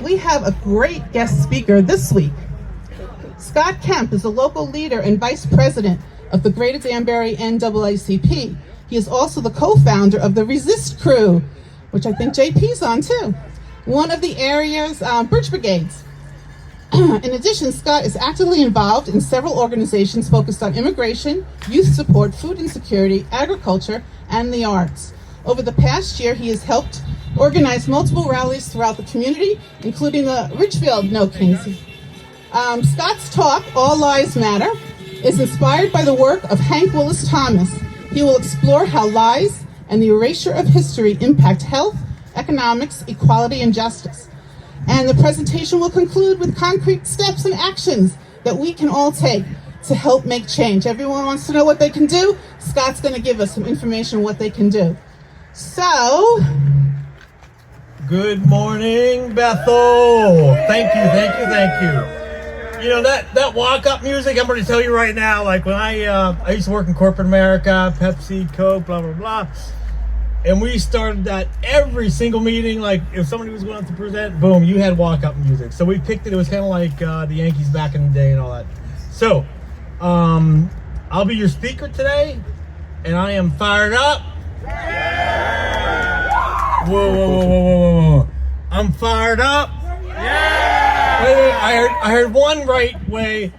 We have a great guest speaker this week. Scott Kemp is a local leader and vice president of the Greater Danbury NAACP. He is also the co-founder of the Resist Crew, which I think JP's on too, one of the area's bridge brigades. In addition, Scott is actively involved in several organizations focused on immigration, youth support, food insecurity, agriculture, and the arts. Over the past year, he has helped organize multiple rallies throughout the community, including the Richfield No Kings. Scott's talk, All Lives Matter, is inspired by the work of Hank Willis Thomas. He will explore how lies and the erasure of history impact health, economics, equality, and justice. And the presentation will conclude with concrete steps and actions that we can all take to help make change. Everyone wants to know what they can do? Scott's going to give us some information on what they can do. So, good morning, Bethel. Thank you. You know, that walk-up music, I'm going to tell you right now, like when I used to work in corporate America, Pepsi, Coke, blah, blah, blah. And we started that every single meeting. Like if somebody was going to present, boom, you had walk-up music. So we picked it. It was kind of like the Yankees back in the day and all that. So I'll be your speaker today, and I am fired up. Whoa. I'm fired up. Wait, I heard one right way.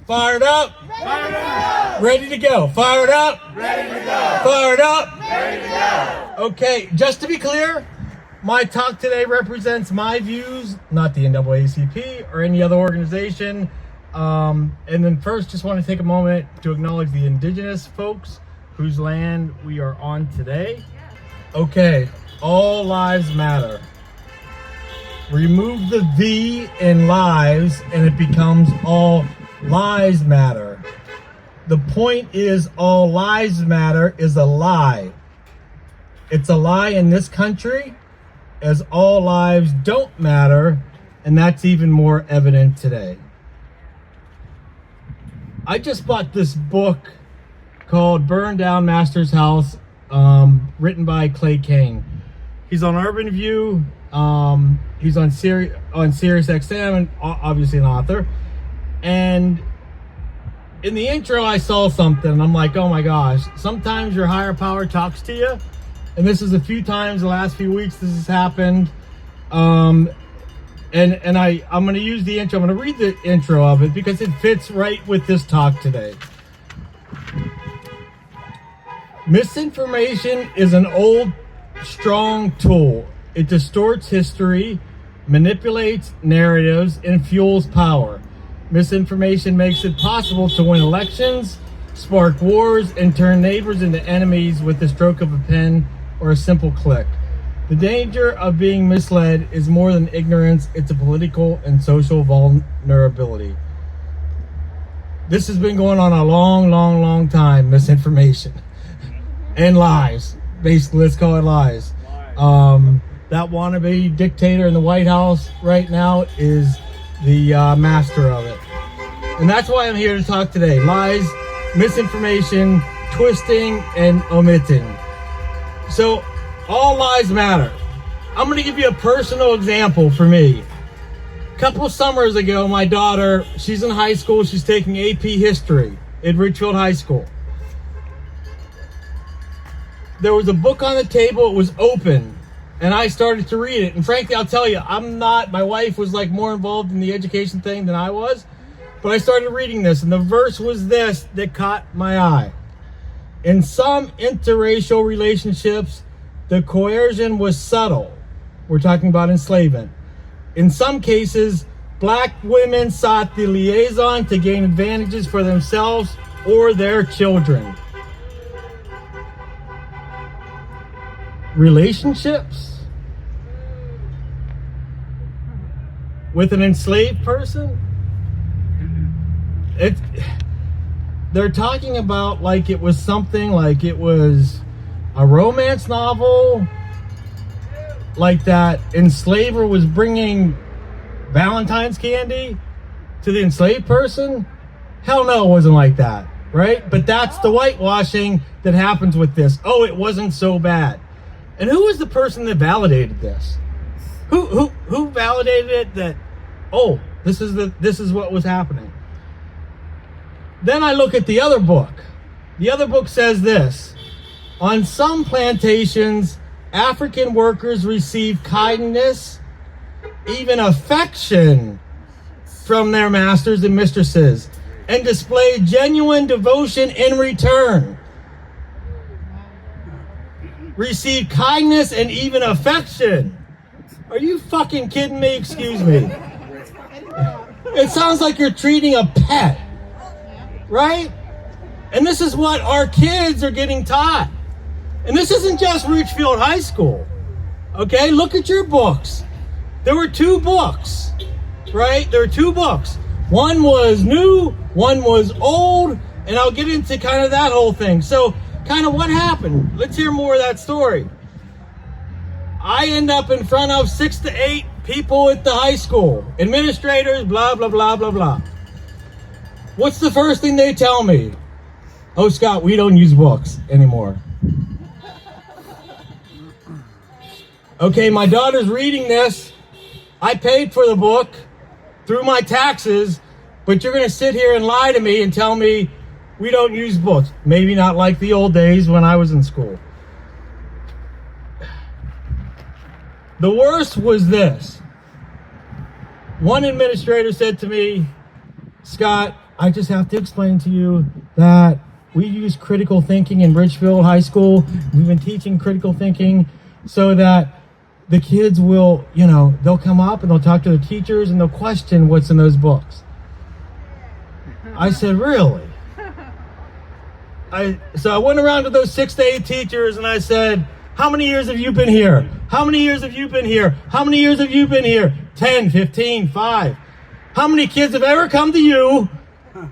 Fired up. Ready to go. Fired up. Ready to go. Fired up. Ready to go. Okay, just to be clear, my talk today represents my views, not the NAACP or any other organization. And then first, just want to take a moment to acknowledge the indigenous folks whose land we are on today. Okay, all lives matter. Remove the V in lives and it becomes all lives matter. The point is all lives matter is a lie. It's a lie in this country, as all lives don't matter, and that's even more evident today. I just bought this book called Burn Down Master's House, written by Clay King. He's on Urban View. He's on Sirius XM, and obviously an author. And in the intro, I saw something, and I'm like, oh my gosh, sometimes your higher power talks to you. And this is a few times the last few weeks this has happened. And I'm going to use the intro. I'm going to read the intro of it because it fits right with this talk today. Misinformation is an old, strong tool. It distorts history, manipulates narratives, and fuels power. Misinformation makes it possible to win elections, spark wars, and turn neighbors into enemies with the stroke of a pen or a simple click. The danger of being misled is more than ignorance, it's a political and social vulnerability. This has been going on a long time, misinformation. And lies. Basically, let's call it lies. That wannabe dictator in the White House right now is the master of it. And that's why I'm here to talk today. Lies, misinformation, twisting, and omitting. So, all lives matter. I'm going to give you a personal example for me. A couple of summers ago, my daughter, she's in high school, she's taking AP History at Richfield High School. There was a book on the table, it was open. And I started to read it. And frankly, I'll tell you, my wife was like more involved in the education thing than I was. But I started reading this, and the verse was this that caught my eye. In some interracial relationships, the coercion was subtle. We're talking about enslavement. In some cases, black women sought the liaison to gain advantages for themselves or their children. Relationships with an enslaved person? They're talking about like it was something, like it was a romance novel, like that enslaver was bringing Valentine's candy to the enslaved person. Hell no, it wasn't like that, right? But that's the whitewashing that happens with this. Oh, it wasn't so bad. And who was the person that validated this? Who validated it that, oh, this is what was happening? Then I look at the other book. The other book says this: on some plantations, African workers receive kindness, even affection from their masters and mistresses, and display genuine devotion in return. Receive kindness and even affection. Are you fucking kidding me? Excuse me. It sounds like you're treating a pet, right? And this is what our kids are getting taught. And this isn't just Richfield High School. Okay, look at your books. There were 2 books, right? There were 2 books. One was new, one was old, and I'll get into kind of that whole thing. So, kind of what happened? Let's hear more of that story. I end up in front of 6 to 8 people at the high school, administrators, blah, blah, blah, blah, blah. What's the first thing they tell me? Oh, Scott, we don't use books anymore. Okay, my daughter's reading this. I paid for the book through my taxes, but you're going to sit here and lie to me and tell me we don't use books. Maybe not like the old days when I was in school. The worst was this. One administrator said to me, Scott, I just have to explain to you that we use critical thinking in Richfield High School. We've been teaching critical thinking so that the kids will, they'll come up and they'll talk to the teachers and they'll question what's in those books. I said, really? So I went around to those 6 to 8 teachers and I said, how many years have you been here? How many years have you been here? How many years have you been here? 10, 15, 5. How many kids have ever come to you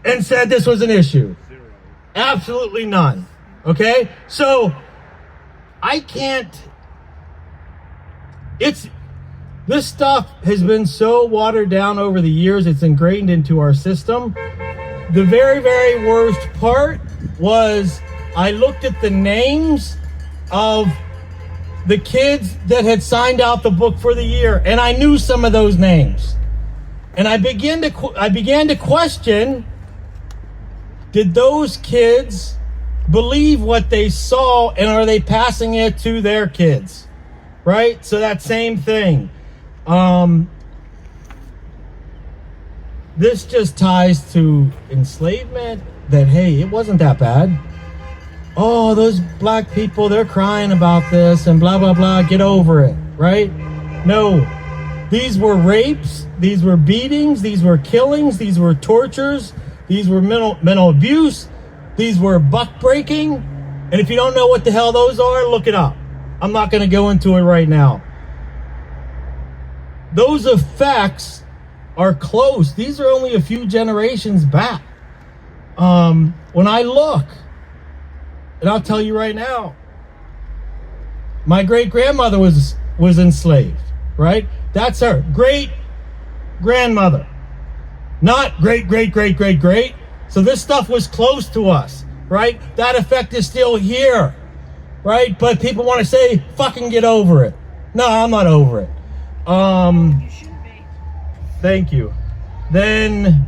and said this was an issue? Absolutely none. Okay? So I can't. This stuff has been so watered down over the years, it's ingrained into our system. The very, very worst part was I looked at the names of the kids that had signed out the book for the year, and I knew some of those names. And I began to question, did those kids believe what they saw, and are they passing it to their kids? Right? So that same thing. This just ties to enslavement, that, hey, it wasn't that bad. Oh, those black people, they're crying about this and blah, blah, blah. Get over it, right? No. These were rapes. These were beatings. These were killings. These were tortures. These were mental abuse. These were buck breaking. And if you don't know what the hell those are, look it up. I'm not going to go into it right now. Those effects are close. These are only a few generations back. When I look, and I'll tell you right now, my great-grandmother was enslaved, right? That's her great-grandmother. Not great-great-great-great-great. So this stuff was close to us, right? That effect is still here, right? But people want to say, fucking get over it. No, I'm not over it. You shouldn't be. Thank you. Then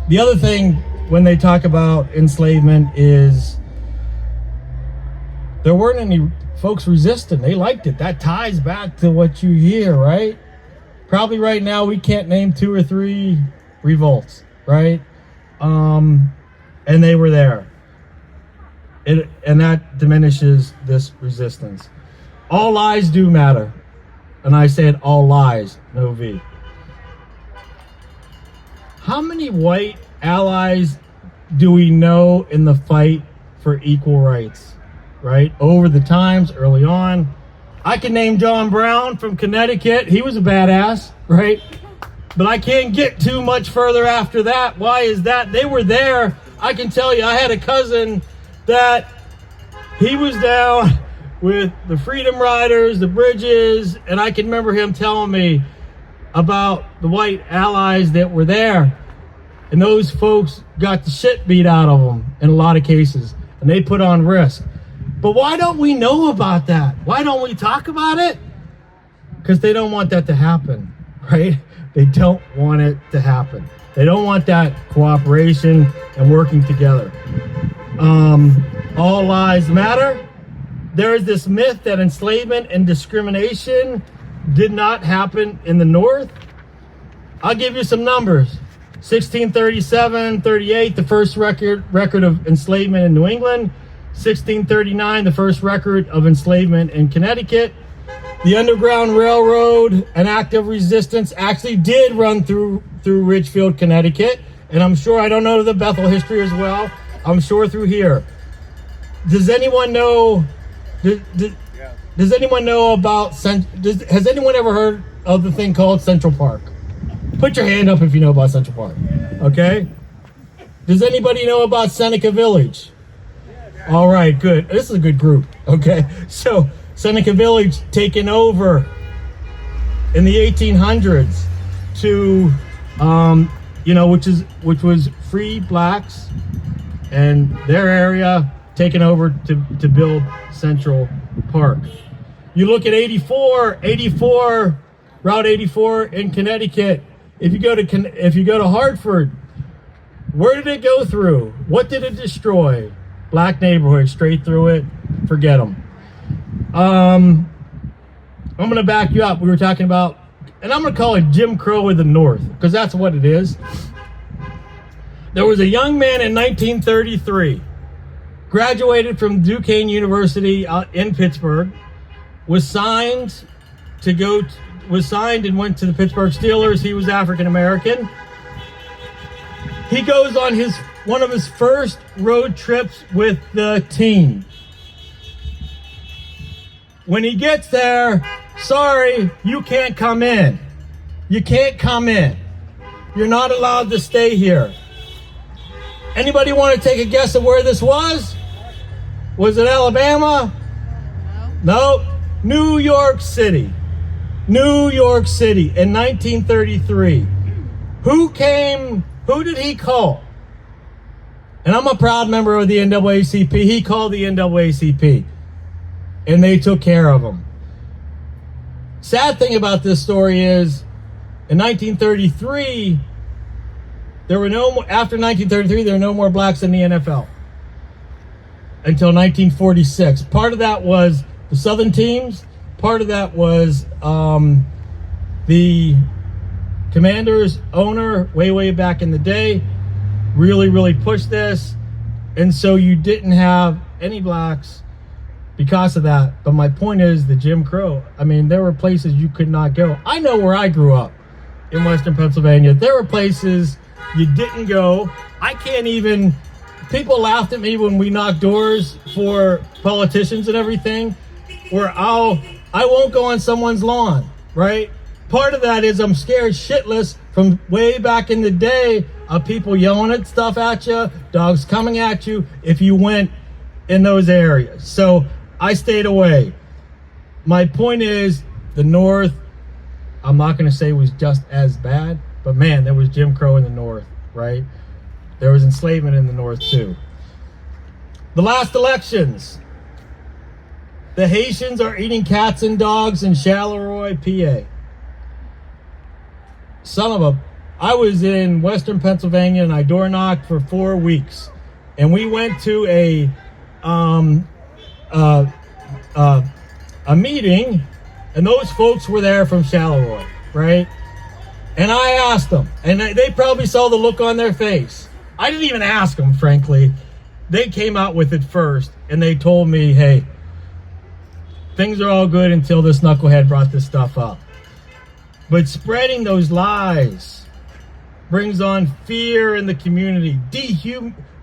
the other thing when they talk about enslavement is there weren't any folks resisting. They liked it. That ties back to what you hear, right? Probably right now we can't name 2 or 3 revolts, right? And they were there. And that diminishes this resistance. All lies do matter. And I said all lies, no V. How many white allies do we know in the fight for equal rights, right? Over the times, early on. I can name John Brown from Connecticut. He was a badass, right? But I can't get too much further after that. Why is that? They were there. I can tell you, I had a cousin that he was down with the Freedom Riders, the Bridges, and I can remember him telling me about the white allies that were there. And those folks got the shit beat out of them in a lot of cases. And they put on risk. But why don't we know about that? Why don't we talk about it? Because they don't want that to happen, right? They don't want it to happen. They don't want that cooperation and working together. All lives matter. There is this myth that enslavement and discrimination did not happen in the North. I'll give you some numbers. 1637-38, the first record of enslavement in New England. 1639, the first record of enslavement in Connecticut. The Underground Railroad, an act of resistance, actually did run through Ridgefield, Connecticut. And I'm sure, I don't know the Bethel history as well, I'm sure through here. Does anyone know, does anyone know about, has anyone ever heard of the thing called Central Park? Put your hand up if you know about Central Park, okay? Does anybody know about Seneca Village? All right, good. This is a good group, okay? So, Seneca Village taken over in the 1800s to, which was free blacks and their area taken over to build Central Park. You look at 84, Route 84 in Connecticut. If you go to Hartford, where did it go through? What did it destroy? Black neighborhood, straight through it. Forget them. I'm going to back you up. We were talking about, and I'm going to call it Jim Crow of the North, because that's what it is. There was a young man in 1933, graduated from Duquesne University in Pittsburgh, was signed and went to the Pittsburgh Steelers. He was African American. He goes on one of his first road trips with the team. When he gets there, sorry, you can't come in. You can't come in. You're not allowed to stay here. Anybody want to take a guess at where this was? Was it Alabama? No. New York City. New York City in 1933. Who did he call? And I'm a proud member of the NAACP. He called the NAACP. And they took care of him. Sad thing about this story is, in 1933, after 1933, there were no more blacks in the NFL. Until 1946. Part of that was the Southern teams. Part of that was the Commanders owner, way back in the day, really pushed this. And so you didn't have any blacks because of that. But my point is the Jim Crow. I mean, there were places you could not go. I know where I grew up in Western Pennsylvania. There were places you didn't go. People laughed at me when we knocked doors for politicians and everything, where I won't go on someone's lawn, right? Part of that is I'm scared shitless from way back in the day of people yelling at stuff at you, dogs coming at you if you went in those areas. So I stayed away. My point is, the North, I'm not going to say was just as bad, but man, there was Jim Crow in the North, right? There was enslavement in the North too. The last elections. The Haitians are eating cats and dogs in Charleroi, PA. I was in Western Pennsylvania and I door knocked for 4 weeks. And we went to a meeting, and those folks were there from Charleroi, right? And I asked them, and they probably saw the look on their face. I didn't even ask them, frankly. They came out with it first, and they told me, hey, things are all good until this knucklehead brought this stuff up. But spreading those lies brings on fear in the community,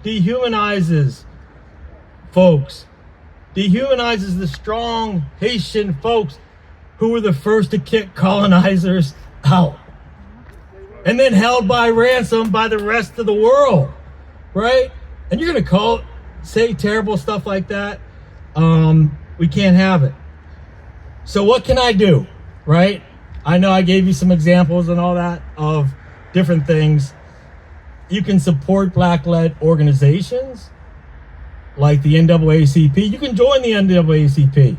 dehumanizes folks, dehumanizes the strong Haitian folks who were the first to kick colonizers out and then held by ransom by the rest of the world, right? And you're going to say terrible stuff like that? We can't have it. So what can I do, right? I know I gave you some examples and all that of different things. You can support Black-led organizations. like the NAACP, you can join the NAACP,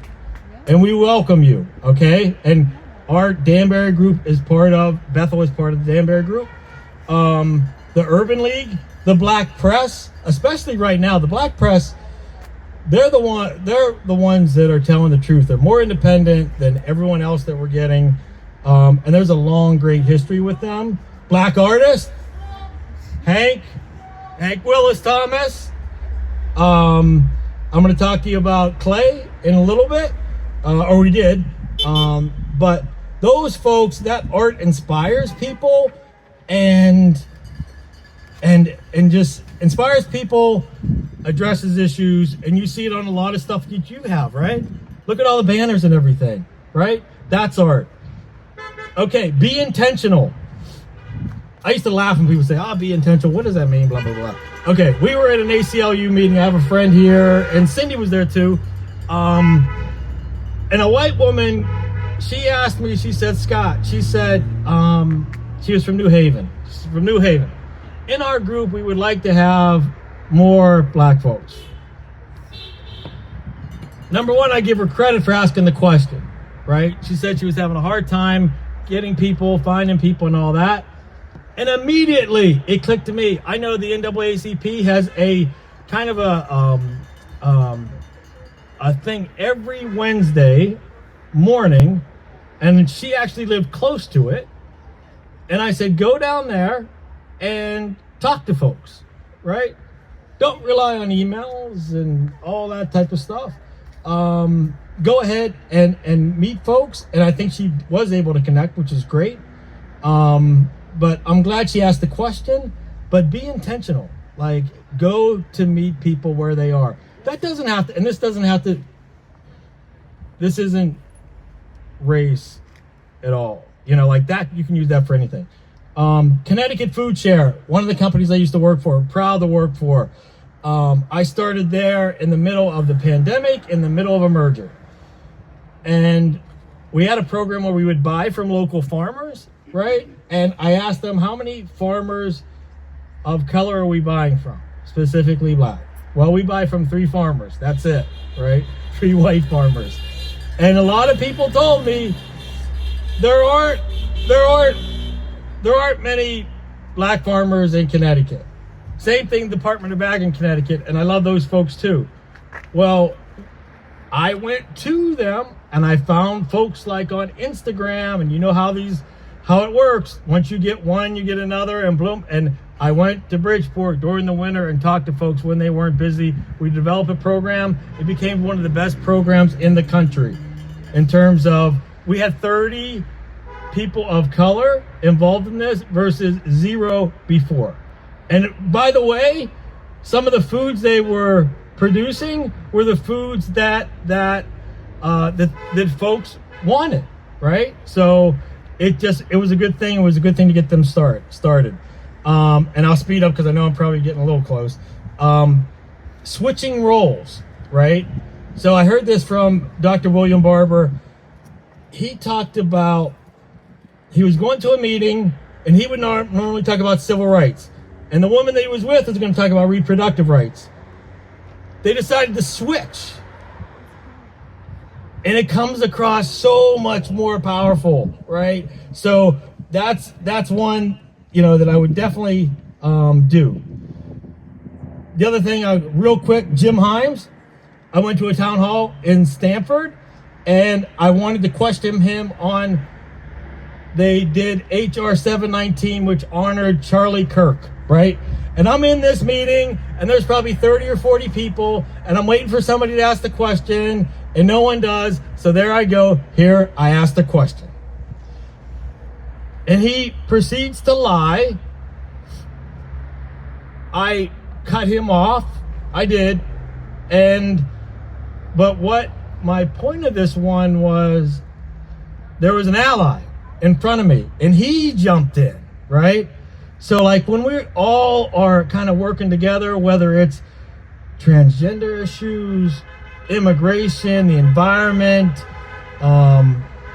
and we welcome you, okay? And our Danbury group is part of, Bethel is part of the Danbury group. The Urban League, the Black Press, especially right now, the Black Press, they're the ones that are telling the truth. They're more independent than everyone else that we're getting. And there's a long, great history with them. Black artist, Hank Willis Thomas. I'm going to talk to you about Clay in a little bit, or we did. But those folks, that art inspires people and just inspires people, addresses issues, and you see it on a lot of stuff that you have, right? Look at all the banners and everything, right? That's art. Okay, be intentional. I used to laugh when people say, be intentional. What does that mean? Blah, blah, blah. Okay, we were at an ACLU meeting. I have a friend here, and Cindy was there too. And a white woman, she asked me, she said, Scott, she said, she was from New Haven. She's from New Haven. In our group, we would like to have more black folks. Number one, I give her credit for asking the question, right? She said she was having a hard time getting people, finding people and all that. And immediately it clicked to me. I know the NAACP has a kind of a thing every Wednesday morning, and she actually lived close to it. And I said, go down there and talk to folks, right? Don't rely on emails and all that type of stuff. Go ahead and meet folks. And I think she was able to connect, which is great. But I'm glad she asked the question, but be intentional. Like, go to meet people where they are. That doesn't have to, and this doesn't have to, this isn't race at all. You know, like that, you can use that for anything. Connecticut Food Share, one of the companies I used to work for, proud to work for. I started there in the middle of the pandemic, in the middle of a merger. And we had a program where we would buy from local farmers, right? And I asked them, how many farmers of color are we buying from? Specifically black. Well, we buy from 3 farmers. That's it, right? 3 white farmers. And a lot of people told me there aren't many black farmers in Connecticut. Same thing, Department of Ag in Connecticut, and I love those folks too. Well, I went to them and I found folks like on Instagram, and you know how it works. Once you get one, you get another, and bloom. And I went to Bridgeport during the winter and talked to folks when they weren't busy. We developed a program. It became one of the best programs in the country in terms of, we had 30 people of color involved in this versus 0 before. And by the way, some of the foods they were producing were the foods that folks wanted, right? So it was a good thing. It was a good thing to get them started. And I'll speed up because I know I'm probably getting a little close. Switching roles, right? So I heard this from Dr. William Barber. He talked about, he was going to a meeting and he would normally talk about civil rights. And the woman that he was with was going to talk about reproductive rights. They decided to switch. And it comes across so much more powerful, right? So that's one, that I would definitely do. The other thing, real quick, Jim Himes. I went to a town hall in Stamford, and I wanted to question him on, they did HR 719, which honored Charlie Kirk, right? And I'm in this meeting, and there's probably 30 or 40 people, and I'm waiting for somebody to ask the question, and no one does. So there I go. Here, I asked the question. And he proceeds to lie. I cut him off. I did. But what my point of this one was, there was an ally in front of me, and he jumped in, right? So like when we all are kind of working together, whether it's transgender issues, immigration, the environment,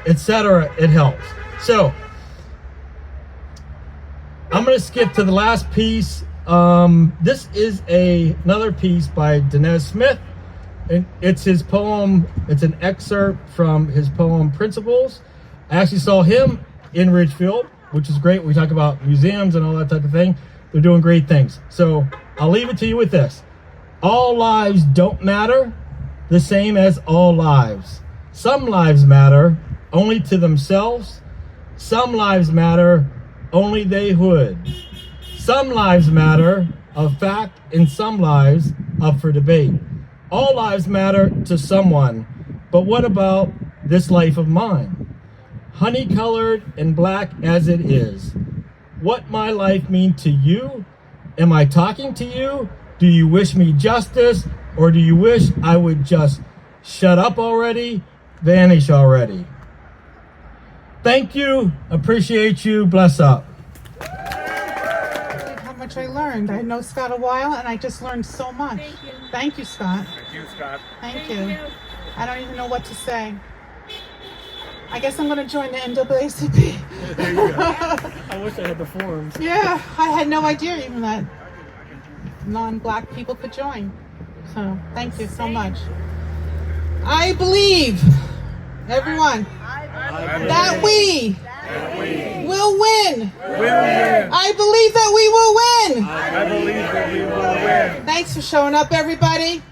etc., it helps. So I'm going to skip to the last piece This is another piece by Denez Smith. And it's his poem. It's an excerpt from his poem Principles. I actually saw him in Ridgefield, which is great. We talk about museums and all that type of thing. They're doing great things. So I'll leave it to you with this. All lives don't matter the same as all lives. Some lives matter only to themselves. Some lives matter only they would. Some lives matter of fact, and some lives up for debate. All lives matter to someone, but what about this life of mine? Honey-colored and black as it is. What my life mean to you? Am I talking to you? Do you wish me justice, or do you wish I would just shut up already, vanish already? Thank you, appreciate you, bless up. How much I learned. I know Scott a while, and I just learned so much. Thank you, Scott. Thank you, Scott. Thank you. I don't even know what to say. I guess I'm going to join the NAACP. There you go. I wish I had the forms. Yeah, I had no idea even that non-black people could join. So, thank you so much. I believe, everyone, that we will win. I believe that we will win. I believe that we will win. Thanks for showing up, everybody.